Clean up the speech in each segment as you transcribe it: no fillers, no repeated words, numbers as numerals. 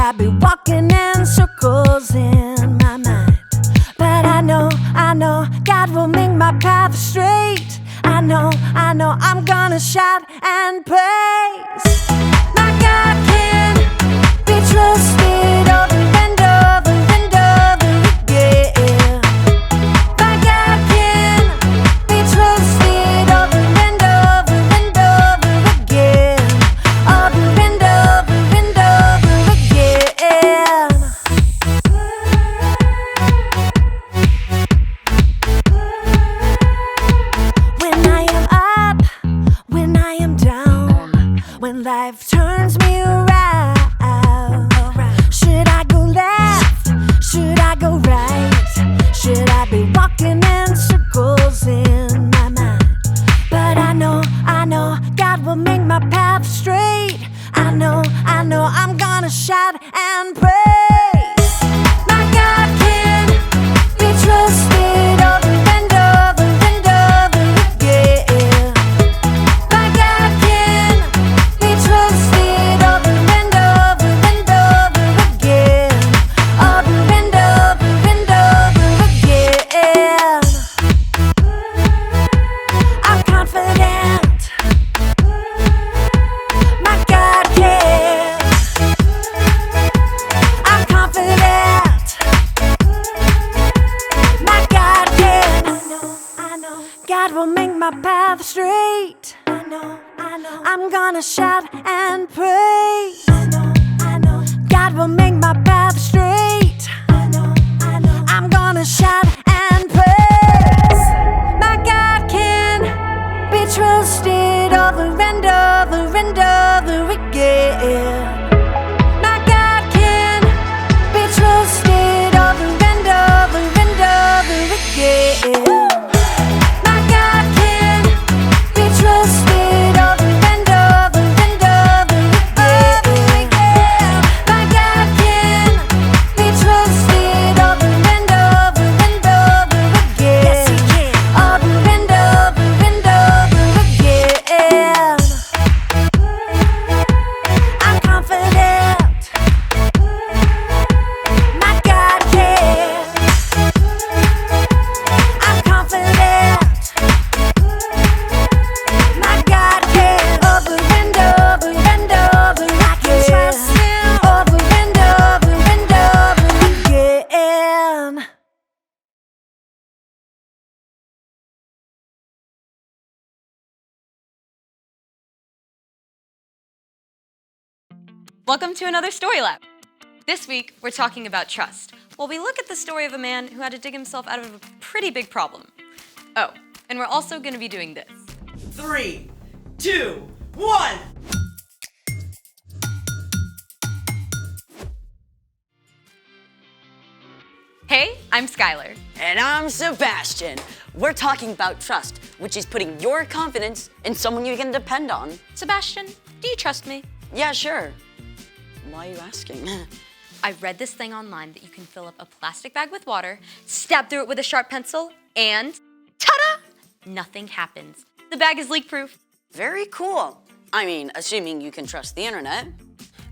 I be walking in circles in my mind? But I know God will make my path straight. I know I'm gonna shout and praise. My God can be trusted over and over and over again. My God can be trusted over and over and over again. Over and over and over again. When I am up, when I am down, when life turns me around, should I go left? Should I go right? Should I be walking in circles in my mind? But I know God will make my path straight. I know I'm gonna shout and praise. My God can be trusted over and over and over again. My God can be trusted over and over and over again. Over and over and over again. I'm confident. My God can. I'm confident. My God can. I know. God will make my path straight. I know. I'm gonna shout and praise. I know. God will make my path straight. I know. I'm gonna shout and praise. My God can be trusted over and over and over again. My God can be trusted over and over and over again. My God can be trusted over and over and over again. My God can be trusted over and over and over again. Yes, He can. Over and over and over again. I'm confident. My God can. I'm confident. My God can. Over and over and over I can trust Him. Over and over and over again. Welcome to another Story Lab. This week, we're talking about trust. Well, we look at the story of a man who had to dig himself out of a pretty big problem. Oh, and we're also going to be doing this. 3, 2, 1. Hey, I'm Skylar. And I'm Sebastian. We're talking about trust, which is putting your confidence in someone you can depend on. Sebastian, do you trust me? Yeah, sure. Why are you asking? I read this thing online that you can fill up a plastic bag with water, stab through it with a sharp pencil, and ta-da! Nothing happens. The bag is leak-proof. Very cool. I mean, assuming you can trust the internet.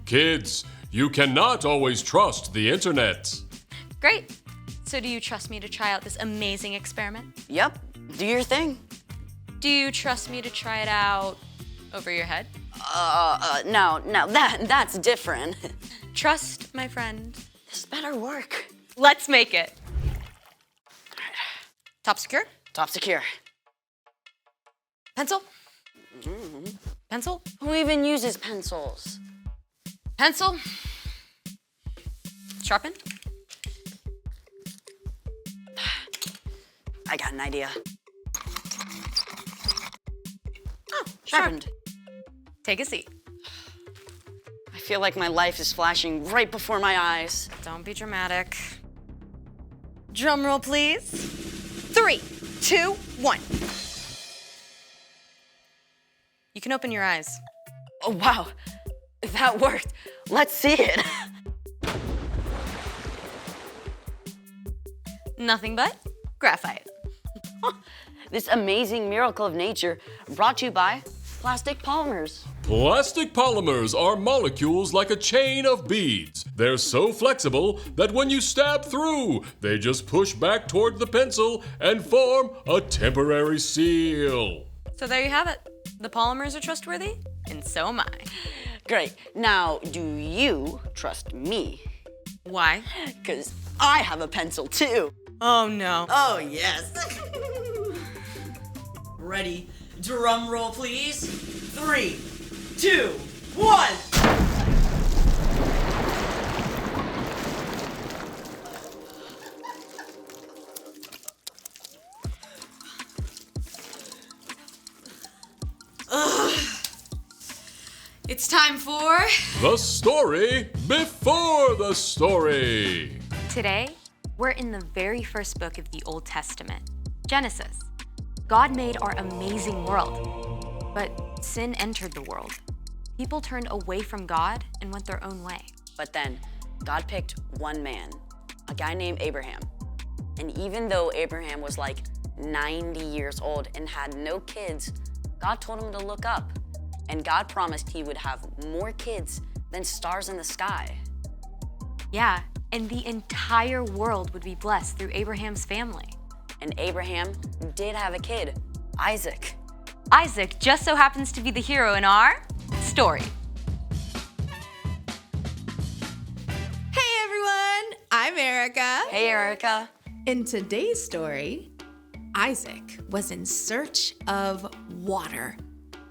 Kids, you cannot always trust the internet. Great. So do you trust me to try out this amazing experiment? Yep, do your thing. Do you trust me to try it out over your head? No, that's different. Trust, my friend. This better work. Let's make it. Top secure? Top secure. Pencil? Pencil? Who even uses pencils? Pencil? Sharpened? I got an idea. Oh, Sharpened. Take a seat. I feel like my life is flashing right before my eyes. Don't be dramatic. Drum roll, please. 3, 2, 1. You can open your eyes. Oh, wow. That worked. Let's see it. Nothing but graphite. This amazing miracle of nature brought to you by Plastic Polymers. Plastic polymers are molecules like a chain of beads. They're so flexible that when you stab through, they just push back toward the pencil and form a temporary seal. So there you have it. The polymers are trustworthy, and so am I. Great. Now, do you trust me? Why? Because I have a pencil too. Oh no. Oh, yes. Ready? Drum roll, please. 3, 2, 1. It's time for... The story before the story. Today, we're in the very first book of the Old Testament, Genesis. God made our amazing world, but sin entered the world. People turned away from God and went their own way. But then, God picked one man, a guy named Abraham. And even though Abraham was like 90 years old and had no kids, God told him to look up. And God promised he would have more kids than stars in the sky. Yeah, and the entire world would be blessed through Abraham's family. And Abraham did have a kid, Isaac. Isaac just so happens to be the hero in our story. Hey everyone, I'm Erica. Hey, Erica. In today's story, Isaac was in search of water.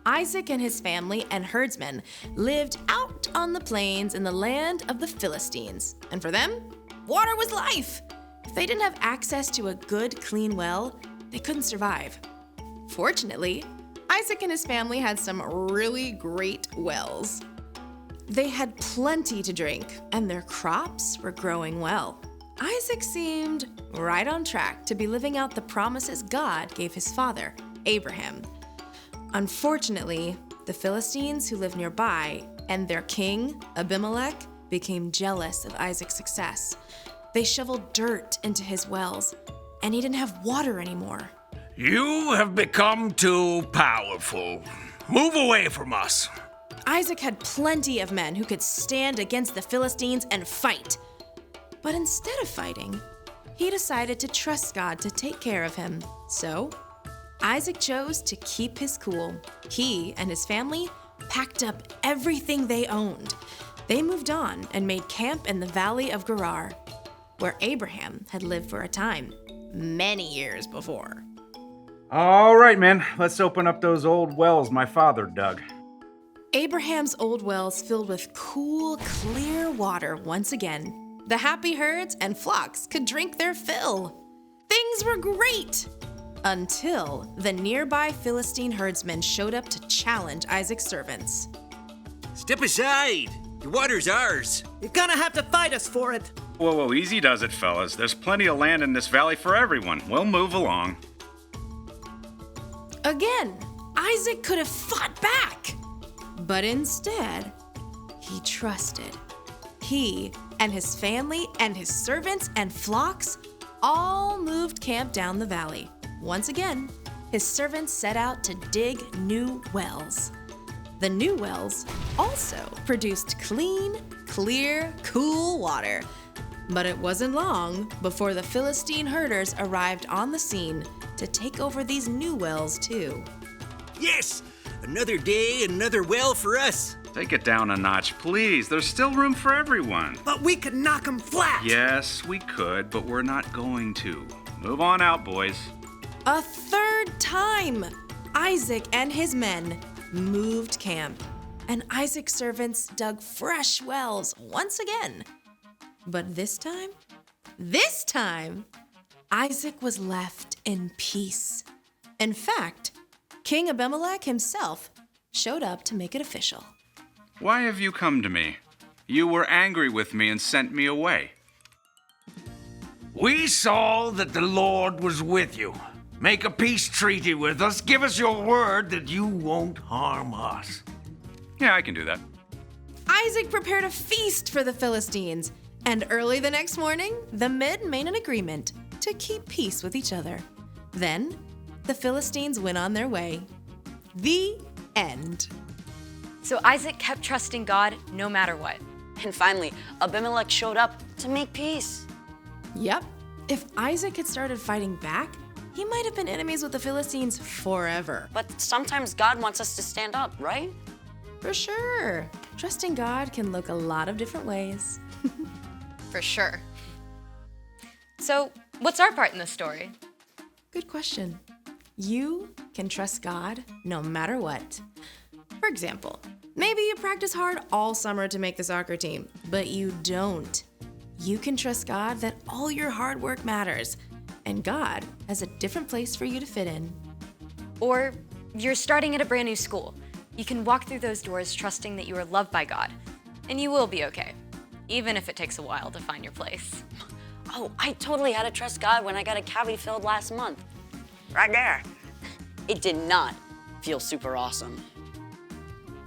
Isaac and his family and herdsmen lived out on the plains in the land of the Philistines. And for them, water was life. If they didn't have access to a good, clean well, they couldn't survive. Fortunately, Isaac and his family had some really great wells. They had plenty to drink, and their crops were growing well. Isaac seemed right on track to be living out the promises God gave his father, Abraham. Unfortunately, the Philistines who lived nearby and their king, Abimelech, became jealous of Isaac's success. They shoveled dirt into his wells, and he didn't have water anymore. You have become too powerful. Move away from us. Isaac had plenty of men who could stand against the Philistines and fight. But instead of fighting, he decided to trust God to take care of him. So, Isaac chose to keep his cool. He and his family packed up everything they owned. They moved on and made camp in the valley of Gerar, where Abraham had lived for a time, many years before. All right, man, let's open up those old wells my father dug. Abraham's old wells filled with cool, clear water once again. The happy herds and flocks could drink their fill. Things were great! Until the nearby Philistine herdsmen showed up to challenge Isaac's servants. Step aside! The water's ours! You're gonna have to fight us for it. Whoa, easy does it, fellas. There's plenty of land in this valley for everyone. We'll move along. Again, Isaac could have fought back. But instead, he trusted. He and his family and his servants and flocks all moved camp down the valley. Once again, his servants set out to dig new wells. The new wells also produced clean, clear, cool water. But it wasn't long before the Philistine herders arrived on the scene to take over these new wells too. Yes! Another day, another well for us. Take it down a notch, please. There's still room for everyone. But we could knock them flat. Yes, we could, but we're not going to. Move on out, boys. A third time, Isaac and his men moved camp, and Isaac's servants dug fresh wells once again. But this time, Isaac was left in peace. In fact, King Abimelech himself showed up to make it official. Why have you come to me? You were angry with me and sent me away. We saw that the Lord was with you. Make a peace treaty with us. Give us your word that you won't harm us. Yeah, I can do that. Isaac prepared a feast for the Philistines, and early the next morning, the men made an agreement to keep peace with each other. Then, the Philistines went on their way. The end. So Isaac kept trusting God no matter what. And finally, Abimelech showed up to make peace. Yep. If Isaac had started fighting back, he might have been enemies with the Philistines forever. But sometimes God wants us to stand up, right? For sure. Trusting God can look a lot of different ways. For sure. So, what's our part in this story? Good question. You can trust God no matter what. For example, maybe you practice hard all summer to make the soccer team, but you don't. You can trust God that all your hard work matters, and God has a different place for you to fit in. Or you're starting at a brand new school. You can walk through those doors trusting that you are loved by God, and you will be okay, even if it takes a while to find your place. Oh, I totally had to trust God when I got a cavity filled last month. Right there. It did not feel super awesome.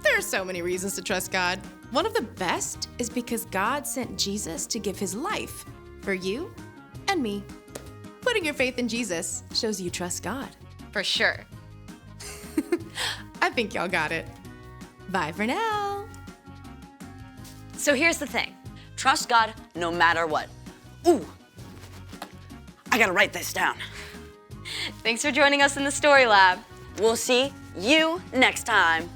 There are so many reasons to trust God. One of the best is because God sent Jesus to give his life for you and me. Putting your faith in Jesus shows you trust God. For sure. I think y'all got it. Bye for now. So here's the thing. Trust God no matter what. Ooh, I gotta write this down. Thanks for joining us in the Story Lab. We'll see you next time.